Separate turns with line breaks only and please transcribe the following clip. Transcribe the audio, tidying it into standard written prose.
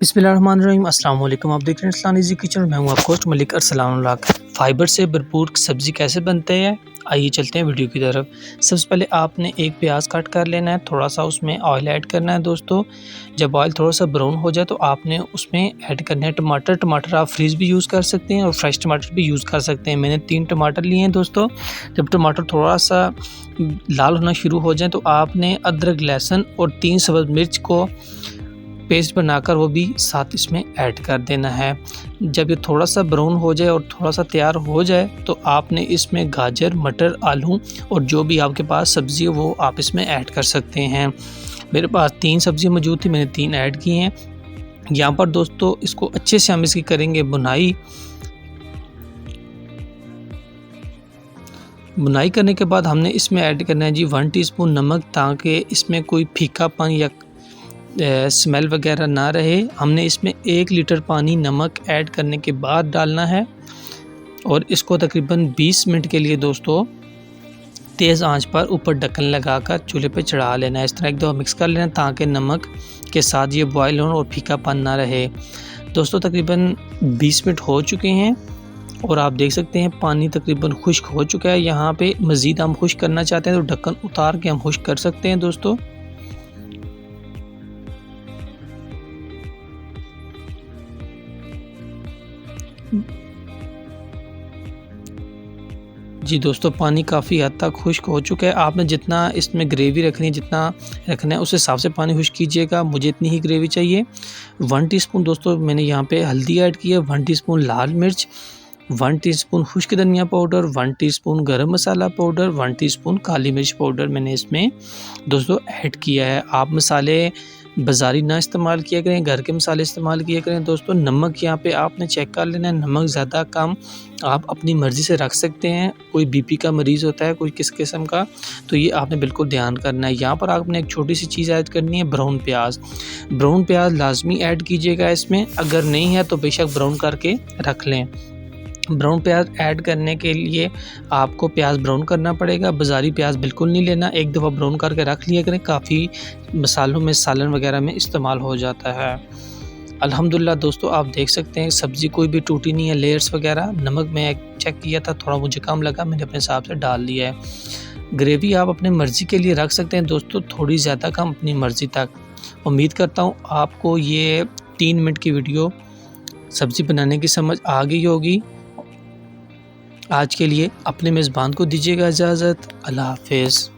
बिस्मिल्लाहिर्रहमानिर्रहीम। अस्सलाम वालेकुम। आप देख रहे हैं इस्लाम इज़ी किचन। मैं हूं आपका होस्ट मलिक अरसलान उल्लाह। फ़ाइबर से भरपूर सब्ज़ी कैसे बनते हैं, आइए चलते हैं वीडियो की तरफ। सबसे पहले आपने एक प्याज कट कर लेना है, थोड़ा सा उसमें ऑयल ऐड करना है दोस्तों। जब ऑयल थोड़ा सा ब्राउन हो जाए तो आपने उसमें ऐड करना है टमाटर। टमाटर आप फ्रीज़ भी यूज़ कर सकते हैं और फ्रेश टमाटर भी यूज़ कर सकते हैं। मैंने 3 टमाटर लिए हैं दोस्तों। जब टमाटर थोड़ा सा लाल होना शुरू हो जाए तो आपने अदरक, लहसुन और 3 सब्ज़ मिर्च को पेस्ट बनाकर वो भी साथ इसमें ऐड कर देना है। जब ये थोड़ा सा ब्राउन हो जाए और थोड़ा सा तैयार हो जाए तो आपने इसमें गाजर, मटर, आलू और जो भी आपके पास सब्ज़ी है वो आप इसमें ऐड कर सकते हैं। मेरे पास 3 सब्ज़ी मौजूद थी, मैंने 3 ऐड की हैं। यहाँ पर दोस्तों इसको अच्छे से हम इसकी करेंगे बुनाई करने के बाद हमने इसमें ऐड करना है जी 1 टीस्पून नमक, ताकि इसमें कोई फीकापन या स्मेल वगैरह ना रहे। हमने इसमें 1 लीटर पानी नमक ऐड करने के बाद डालना है और इसको तकरीबन 20 मिनट के लिए दोस्तों तेज़ आंच पर ऊपर ढक्कन लगाकर चूल्हे पे चढ़ा लेना है। इस तरह एक दफ़ा मिक्स कर लेना ताकि नमक के साथ ये बॉयल हो और फीकापन ना रहे। दोस्तों तकरीबन 20 मिनट हो चुके हैं और आप देख सकते हैं पानी तकरीबन खुश्क हो चुका है। यहाँ पे मज़ीद हम खुश्क करना चाहते हैं तो ढक्कन उतार के हम खुश्क कर सकते हैं दोस्तों। जी दोस्तों, पानी काफ़ी हद तक खुश्क हो चुका है। आपने जितना इसमें ग्रेवी रखनी है, जितना रखना है उस हिसाब से पानी खुश्क कीजिएगा। मुझे इतनी ही ग्रेवी चाहिए। 1 टीस्पून दोस्तों मैंने यहाँ पे हल्दी ऐड की है, 1 टीस्पून लाल मिर्च, 1 टीस्पून खुश्क धनिया पाउडर, 1 टीस्पून गरम मसाला पाउडर, 1 टीस्पून काली मिर्च पाउडर मैंने इसमें दोस्तों ऐड किया है। आप मसाले बाज़ारी ना इस्तेमाल किया करें, घर के मसाले इस्तेमाल किया करें दोस्तों। नमक यहाँ पे आपने चेक कर लेना है, नमक ज़्यादा कम आप अपनी मर्ज़ी से रख सकते हैं। कोई बीपी का मरीज़ होता है, कोई किस किस्म का, तो ये आपने बिल्कुल ध्यान करना है। यहाँ पर आपने एक छोटी सी चीज़ ऐड करनी है, ब्राउन प्याज। ब्राउन प्याज लाजमी ऐड कीजिएगा इसमें, अगर नहीं है तो बेशक ब्राउन करके रख लें। ब्राउन प्याज ऐड करने के लिए आपको प्याज ब्राउन करना पड़ेगा, बाज़ारी प्याज बिल्कुल नहीं लेना। एक दफ़ा ब्राउन करके रख लिया करें, काफ़ी मसालों में, सालन वगैरह में इस्तेमाल हो जाता है। अल्हम्दुलिल्लाह दोस्तों आप देख सकते हैं सब्ज़ी कोई भी टूटी नहीं है, लेयर्स वगैरह। नमक मैं चेक किया था, थोड़ा मुझे कम लगा, मैंने अपने हिसाब से डाल दिया है। ग्रेवी आप अपनी मर्ज़ी के लिए रख सकते हैं दोस्तों, थोड़ी ज़्यादा कम अपनी मर्ज़ी तक। उम्मीद करता हूँ आपको ये 3 मिनट की वीडियो सब्ज़ी बनाने की समझ आ गई होगी। आज के लिए अपने मेज़बान को दीजिएगा इजाज़त। अल्लाह हाफ़िज़।